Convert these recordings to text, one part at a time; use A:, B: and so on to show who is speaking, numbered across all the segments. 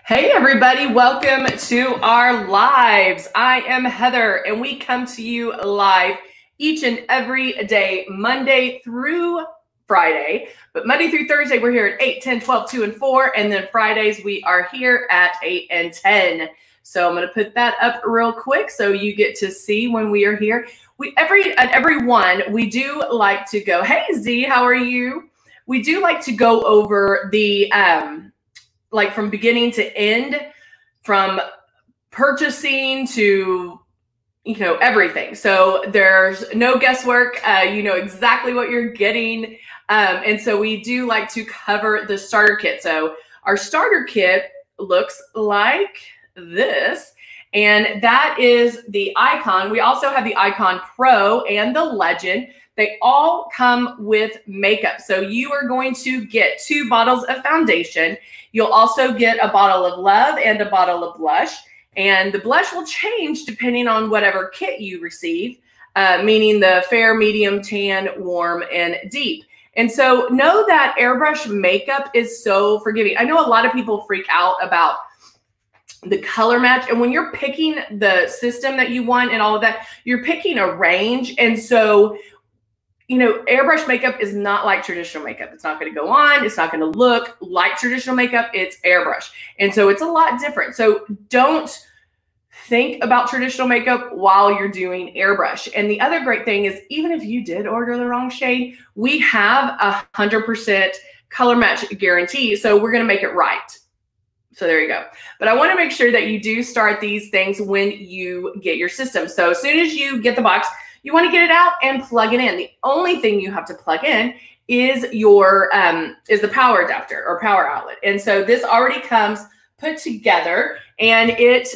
A: Hey everybody, welcome to our lives. I am Heather and we come to you live each and every day, Monday through Friday. But Monday through Thursday, we're here at 8, 10, 12, 2, and 4. And then Fridays, we are here at 8 and 10. So I'm going to put that up real quick so you get to see when we are here. Every one, we do like to go, hey Z, how are you? We do like to go over the like from beginning to end, from purchasing to, everything. So there's no guesswork. You know exactly what you're getting. And so we do like to cover the starter kit. So our starter kit looks like this. And that is the Icon. We also have the Icon Pro and the Legend. They all come with makeup. So you are going to get 2 bottles of foundation. You'll also get a bottle of Love and a bottle of blush. And the blush will change depending on whatever kit you receive, meaning the fair, medium, tan, warm, and deep. And so know that airbrush makeup is so forgiving. I know a lot of people freak out about the color match. And when you're picking the system that you want and all of that, you're picking a range. And so airbrush makeup is not like traditional makeup. It's not going to go on. It's not going to look like traditional makeup. It's airbrush. And so it's a lot different. So don't think about traditional makeup while you're doing airbrush. And the other great thing is, even if you did order the wrong shade, we have 100% color match guarantee. So we're going to make it right. So there you go. But I want to make sure that you do start these things when you get your system. So as soon as you get the box, you want to get it out and plug it in. The only thing you have to plug in is your the power adapter or power outlet. And so this already comes put together, and it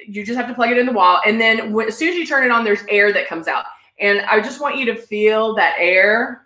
A: you just have to plug it in the wall. And then as soon as you turn it on, there's air that comes out. And I just want you to feel that air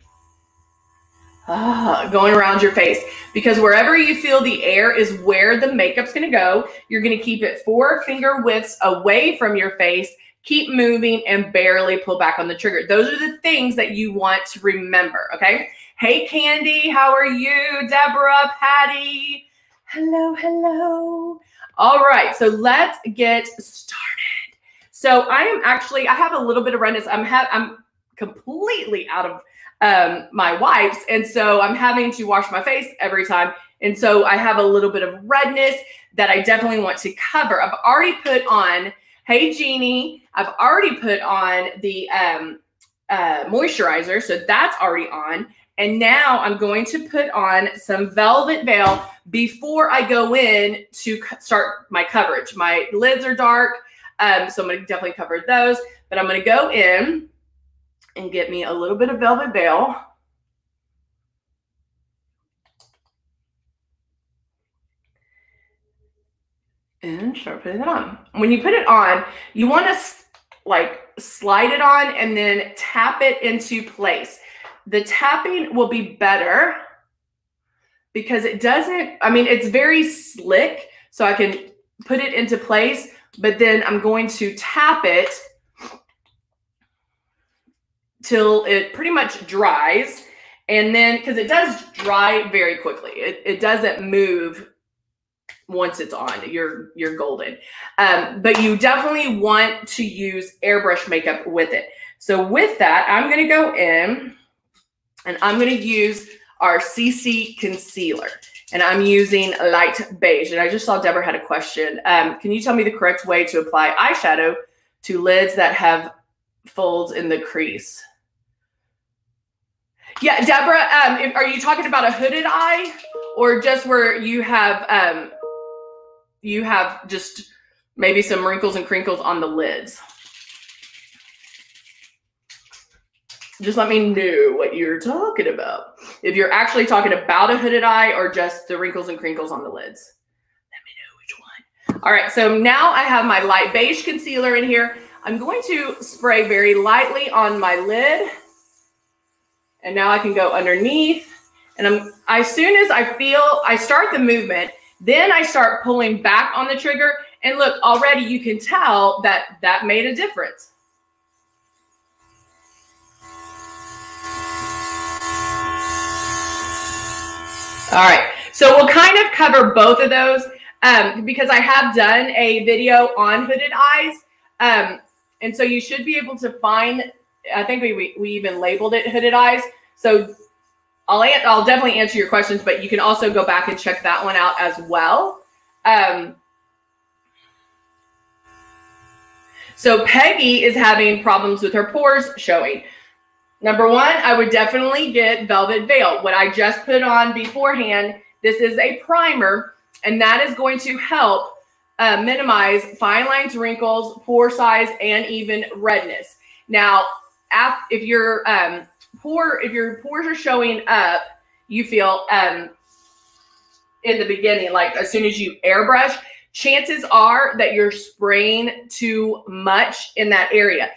A: going around your face, because wherever you feel the air is where the makeup's going to go. You're going to keep it 4 finger widths away from your face. Keep moving and barely pull back on the trigger. Those are the things that you want to remember, okay? Hey, Candy, how are you? Deborah, Patty, hello, hello. All right, so let's get started. So I have a little bit of redness. I'm completely out of my wipes, and so I'm having to wash my face every time. And so I have a little bit of redness that I definitely want to cover. I've already put on, hey, Jeannie, I've already put on the moisturizer, so that's already on. And now I'm going to put on some Velvet Veil before I go in to start my coverage. My lids are dark, so I'm going to definitely cover those. But I'm going to go in and get me a little bit of Velvet Veil. And start putting it on. When you put it on, you want to slide it on and then tap it into place. The tapping will be better because it doesn't, it's very slick, so I can put it into place, but then I'm going to tap it till it pretty much dries. And then, because it does dry very quickly, it doesn't move. Once it's on, you're golden. But you definitely want to use airbrush makeup with it. So with that, I'm going to go in and I'm going to use our CC concealer, and I'm using light beige. And I just saw Deborah had a question. Can you tell me the correct way to apply eyeshadow to lids that have folds in the crease? Yeah, Deborah, are you talking about a hooded eye, or just where you have just maybe some wrinkles and crinkles on the lids? Just let me know what you're talking about. If you're actually talking about a hooded eye or just the wrinkles and crinkles on the lids. Let me know which one. All right, so now I have my light beige concealer in here. I'm going to spray very lightly on my lid. And now I can go underneath. And as soon as I start the movement, then I start pulling back on the trigger. And look, already you can tell that that made a difference. All right, So we'll kind of cover both of those because I have done a video on hooded eyes. And so you should be able to find, I think we even labeled it hooded eyes. So I'll definitely answer your questions, but you can also go back and check that one out as well. So Peggy is having problems with her pores showing. Number one, I would definitely get Velvet Veil. What I just put on beforehand, this is a primer, and that is going to help minimize fine lines, wrinkles, pore size, and even redness. Now, if your pores are showing up, you feel in the beginning, like as soon as you airbrush, chances are that you're spraying too much in that area.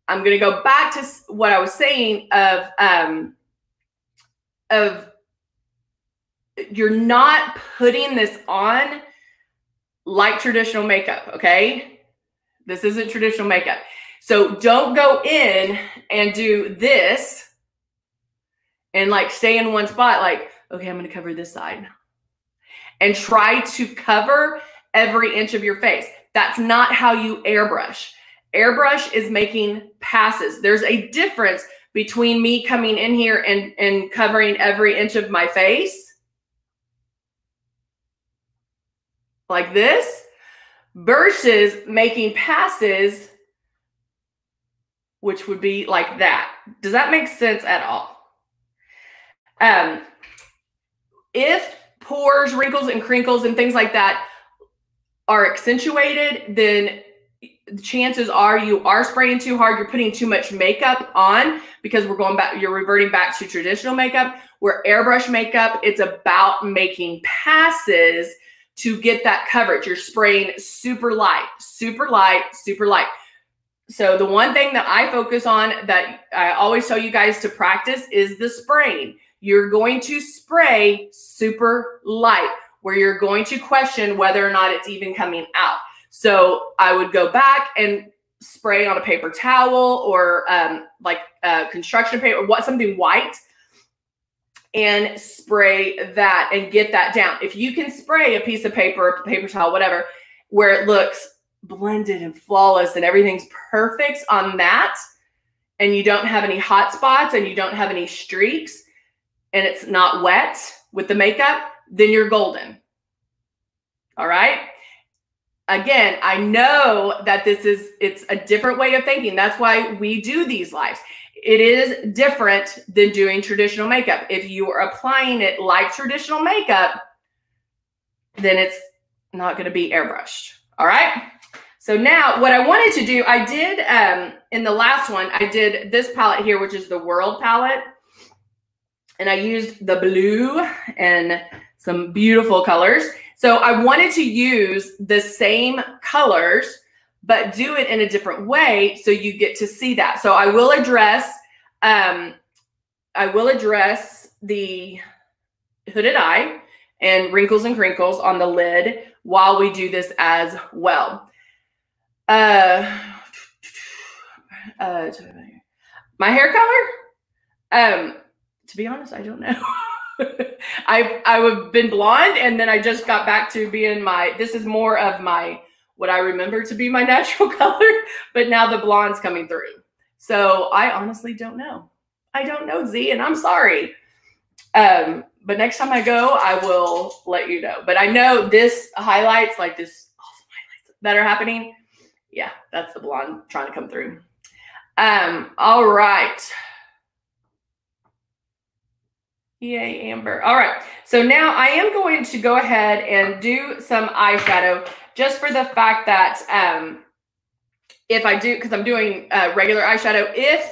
A: I'm going to go back to what I was saying of you're not putting this on like traditional makeup, okay? This isn't traditional makeup. So don't go in and do this and like stay in one spot like, okay, I'm going to cover this side. And try to cover every inch of your face. That's not how you airbrush. Airbrush is making passes. There's a difference between me coming in here and covering every inch of my face like this versus making passes, which would be like that. Does that make sense at all? If pores, wrinkles, and crinkles and things like that are accentuated, then chances are you are spraying too hard. You're putting too much makeup on because you're reverting back to traditional makeup. Where airbrush makeup, it's about making passes to get that coverage. You're spraying super light, super light, super light. So the one thing that I focus on that I always tell you guys to practice is the spraying. You're going to spray super light where you're going to question whether or not it's even coming out. So I would go back and spray on a paper towel or like construction paper, something white, and spray that and get that down. If you can spray a piece of paper, a paper towel, whatever, where it looks blended and flawless and everything's perfect on that, and you don't have any hot spots and you don't have any streaks, and it's not wet with the makeup, then you're golden. All right. Again, I know that it's a different way of thinking. That's why we do these lives. It is different than doing traditional makeup. If you are applying it like traditional makeup, then it's not going to be airbrushed. All right. So now what I wanted to do, I did in the last one, I did this palette here, which is the World palette. And I used the blue and some beautiful colors. So I wanted to use the same colors, but do it in a different way so you get to see that. So I will address the hooded eye and wrinkles and crinkles on the lid while we do this as well. My hair color? To be honest, I don't know. I've been blonde, and then I just got back to being this is more of what I remember to be my natural color, but now the blonde's coming through. So I honestly don't know. I don't know, Z, and I'm sorry. But next time I go, I will let you know. But I know this highlights, like this awesome highlights that are happening. Yeah, that's the blonde trying to come through. All right. Yay, Amber. All right. So now I am going to go ahead and do some eyeshadow just for the fact that if I do, because I'm doing regular eyeshadow, if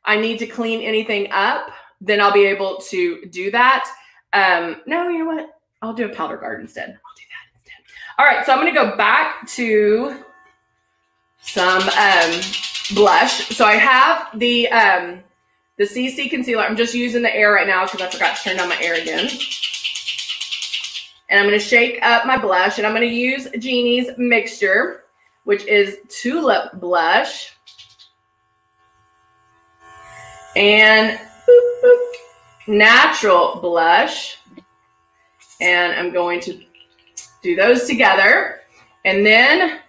A: I need to clean anything up, then I'll be able to do that. No, you know what? I'll do a powder guard instead. I'll do that instead. All right. So I'm going to go back to some blush. So I have the CC concealer. I'm just using the air right now because I forgot to turn down my air again. And I'm going to shake up my blush, and I'm going to use Jeannie's mixture, which is Tulip Blush. And Natural Blush. And I'm going to do those together and then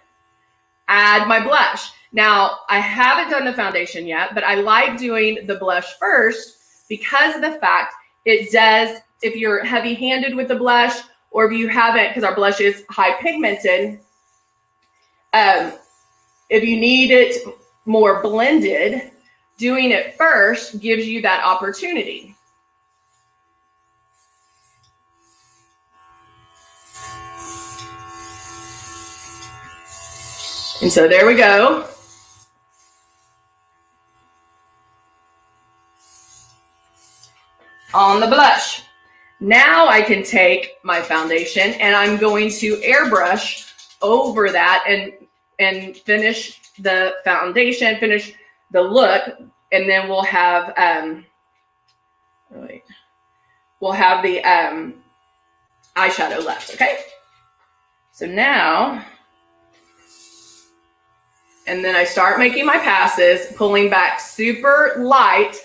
A: add my blush. Now, I haven't done the foundation yet, but I like doing the blush first because of the fact it does, if you're heavy-handed with the blush, or if you haven't, because our blush is high pigmented, if you need it more blended, doing it first gives you that opportunity. And so there we go. On the blush. Now I can take my foundation and I'm going to airbrush over that and finish the foundation, finish the look, and then we'll have the eyeshadow left, okay? So now, and then I start making my passes, pulling back super light.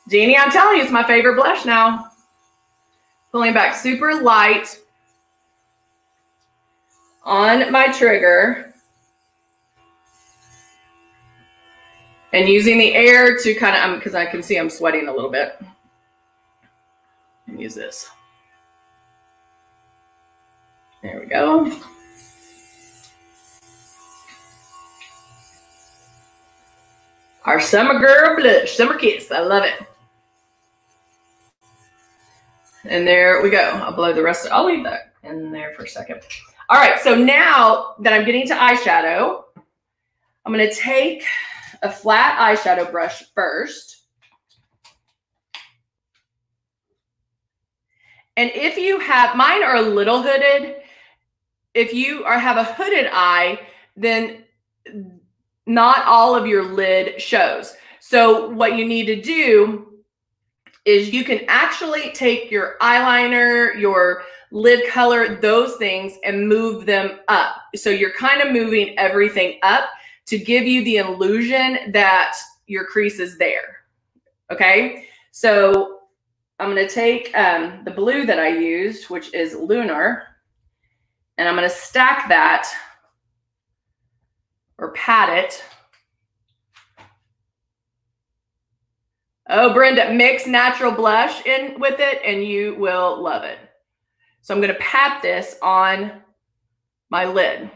A: Jeannie, I'm telling you, it's my favorite blush now. Pulling back super light on my trigger and using the air to kind of, because I can see I'm sweating a little bit. And use this. There we go. Our summer girl blush, summer kiss. I love it. And there we go. I'll blow the rest. I'll leave that in there for a second. All right. So now that I'm getting to eyeshadow, I'm going to take a flat eyeshadow brush first. And if you have, mine are a little hooded. If you have a hooded eye, then not all of your lid shows. So what you need to do is you can actually take your eyeliner, your lid color, those things, and move them up. So you're kind of moving everything up to give you the illusion that your crease is there. Okay, so I'm going to take the blue that I used, which is Lunar, and I'm going to stack that or pat it. Oh, Brenda, mix natural blush in with it and you will love it. So I'm going to pat this on my lid.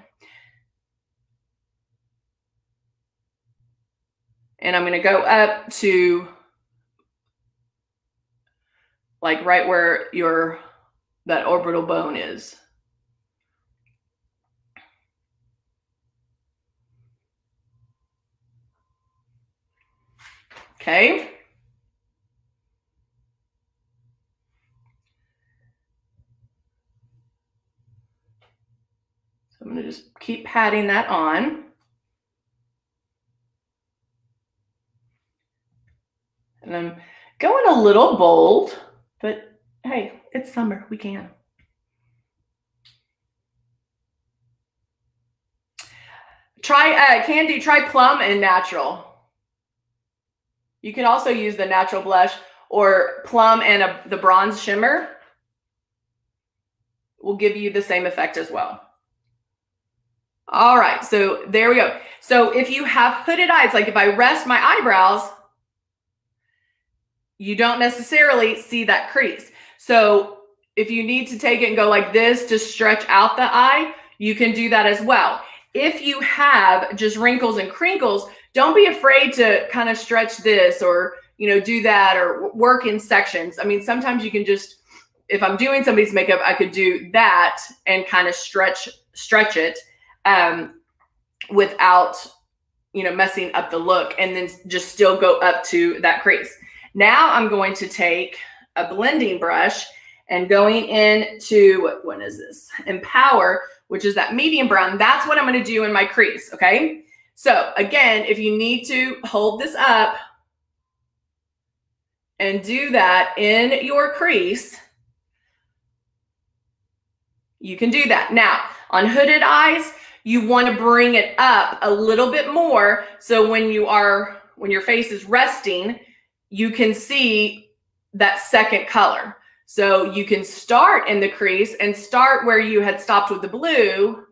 A: And I'm going to go up to like right where that orbital bone is. Okay. So I'm going to just keep patting that on. And I'm going a little bold, but hey, it's summer, we can. Try, Candy, try plum and natural. You can also use the natural blush or plum and the bronze shimmer will give you the same effect as well. All right, so there we go. So if you have hooded eyes, like if I rest my eyebrows, you don't necessarily see that crease. So if you need to take it and go like this to stretch out the eye, you can do that as well. If you have just wrinkles and crinkles, don't be afraid to kind of stretch this or, you know, do that or work in sections. I mean, sometimes you can just, if I'm doing somebody's makeup, I could do that and kind of stretch it without, you know, messing up the look, and then just still go up to that crease. Now I'm going to take a blending brush and going into, what is this? Empower, which is that medium brown. That's what I'm going to do in my crease, okay? So again, if you need to hold this up and do that in your crease, you can do that. Now, on hooded eyes, you want to bring it up a little bit more so when your face is resting, you can see that second color. So you can start in the crease and start where you had stopped with the blue,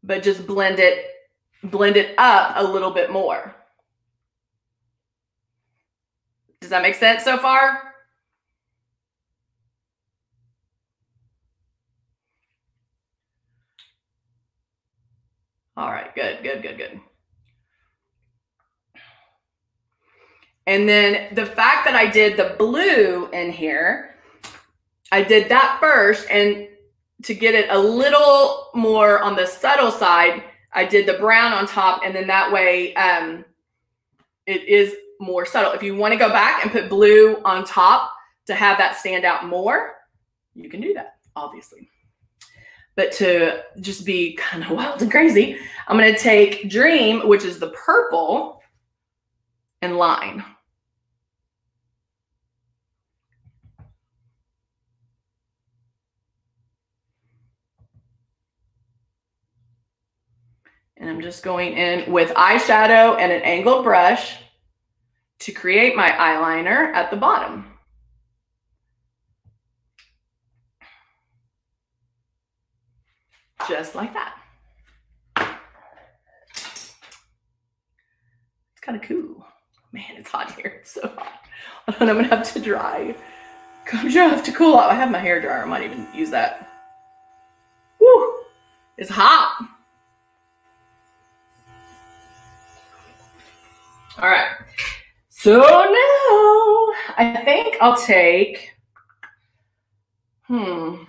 A: but just blend it up a little bit more. Does that make sense so far? All right, good, good, good, good. And then the fact that I did the blue in here, I did that first, and to get it a little more on the subtle side, I did the brown on top, and then that way it is more subtle. If you want to go back and put blue on top to have that stand out more, you can do that, obviously. But to just be kind of wild and crazy, I'm going to take Dream, which is the purple, and line. And I'm just going in with eyeshadow and an angled brush to create my eyeliner at the bottom. Just like that. It's kind of cool. Man, it's hot here. It's so hot. I'm gonna have to dry. I'm sure I have to cool out. I have my hair dryer. I might even use that. Woo! It's hot. All right. So now I think I'll take, do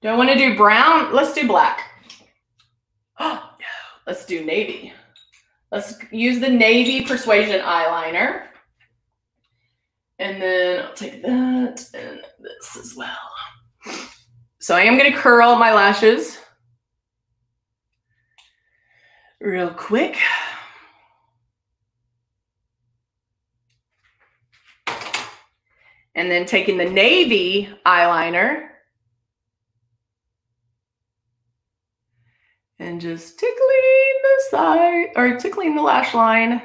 A: I want to do brown? Let's do black. Oh, no. Let's do navy. Let's use the navy Persuasion eyeliner. And then I'll take that and this as well. So I am going to curl my lashes real quick. And then taking the navy eyeliner and just tickling the side, or tickling the lash line.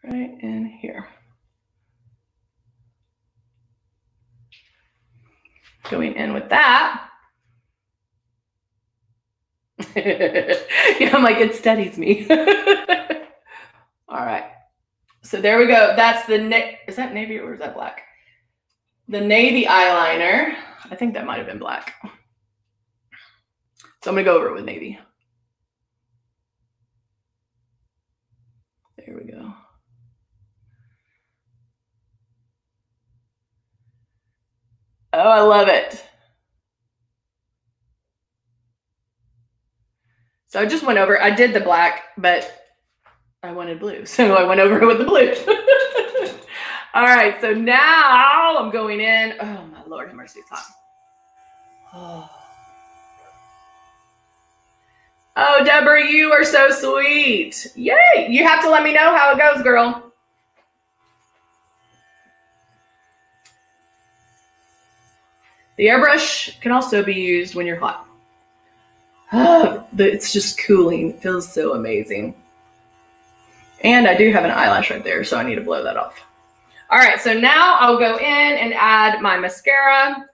A: Right in here. Going in with that. Yeah, I'm like, it steadies me. All right. So there we go. That's the, is that navy or is that black? The navy eyeliner. I think that might have been black. So I'm going to go over it with navy. There we go. Oh, I love it. So I just went over, I did the black, but I wanted blue. So I went over it with the blue. All right, so now I'm going in. Oh, my Lord, have mercy, it's hot. Oh. Oh, Deborah, you are so sweet. Yay. You have to let me know how it goes, girl. The airbrush can also be used when you're hot. Oh, it's just cooling. It feels so amazing. And I do have an eyelash right there, so I need to blow that off. All right, so now I'll go in and add my mascara.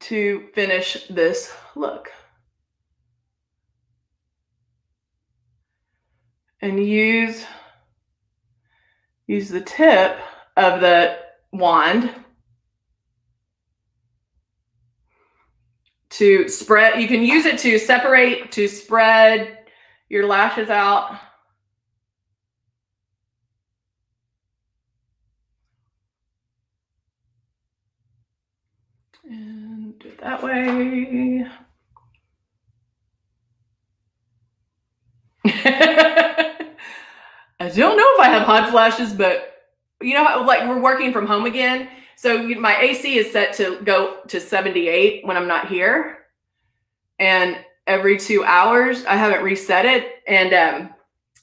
A: To finish this look. And use the tip of the wand to spread. You can use it to separate, to spread your lashes out. And do it that way. I don't know if I have hot flashes, but you know, like we're working from home again. So my AC is set to go to 78 when I'm not here. And every 2 hours, I haven't reset it. And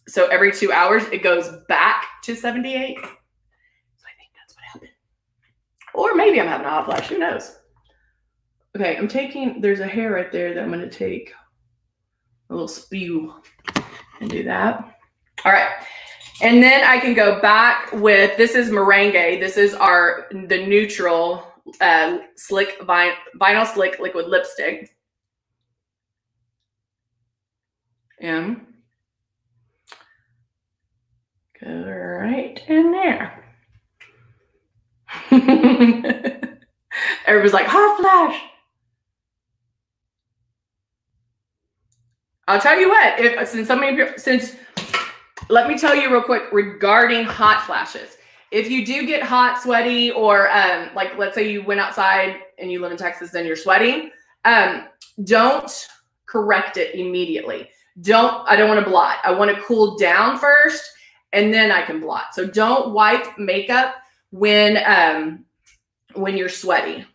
A: so every 2 hours, it goes back to 78. So I think that's what happened. Or maybe I'm having a hot flash. Who knows? Okay, I'm taking, there's a hair right there that I'm going to take a little spew and do that. All right. And then I can go back with, this is Meringue. This is the neutral slick vinyl slick liquid lipstick. And go right in there. Everybody's like, hot flash. I'll tell you what, let me tell you real quick regarding hot flashes. If you do get hot, sweaty, or like let's say you went outside and you live in Texas and you're sweating, don't correct it immediately. I don't want to blot. I want to cool down first and then I can blot. So don't wipe makeup when you're sweaty.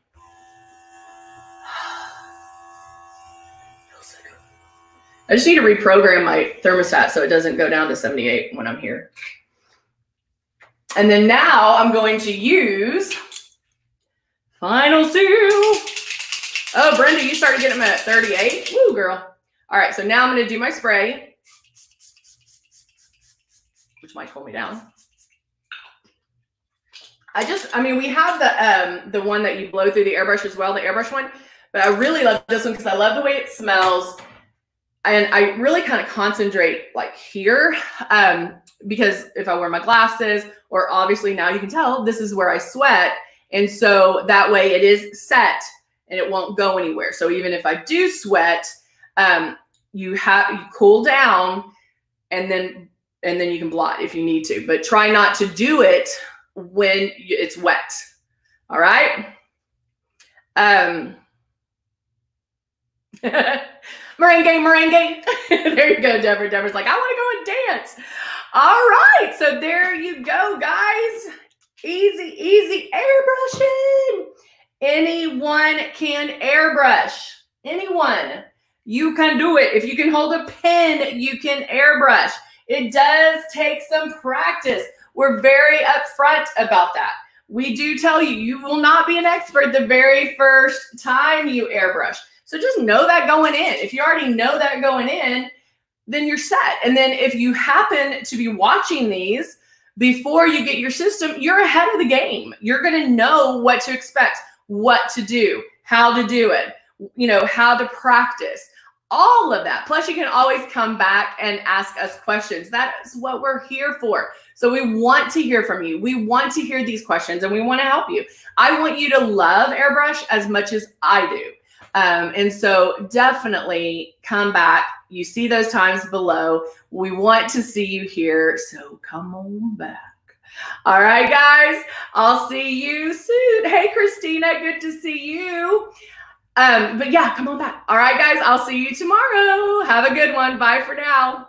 A: I just need to reprogram my thermostat so it doesn't go down to 78 when I'm here. And then now I'm going to use Final Seal. Oh, Brenda, you started getting them at 38. Woo, girl. All right, so now I'm going to do my spray, which might cool me down. I mean, we have the one that you blow through the airbrush as well, the airbrush one, but I really love this one because I love the way it smells. And I really kind of concentrate like here because if I wear my glasses, or obviously now you can tell this is where I sweat. And so that way it is set and it won't go anywhere. So even if I do sweat, you cool down and then you can blot if you need to, but try not to do it when it's wet. All right. Meringue. There you go, Deborah. Deborah's like, I want to go and dance. All right. So there you go, guys. Easy airbrushing. Anyone can airbrush. Anyone. You can do it. If you can hold a pen, you can airbrush. It does take some practice. We're very upfront about that. We do tell you, you will not be an expert the very first time you airbrush. So just know that going in. If you already know that going in, then you're set. And then if you happen to be watching these before you get your system, you're ahead of the game. You're going to know what to expect, what to do, how to do it, you know, how to practice, all of that. Plus you can always come back and ask us questions. That is what we're here for. So we want to hear from you. We want to hear these questions and we want to help you. I want you to love airbrush as much as I do. And so definitely come back. You see those times below. We want to see you here. So come on back. All right, guys, I'll see you soon. Hey, Christina, good to see you. But yeah, come on back. All right, guys, I'll see you tomorrow. Have a good one. Bye for now.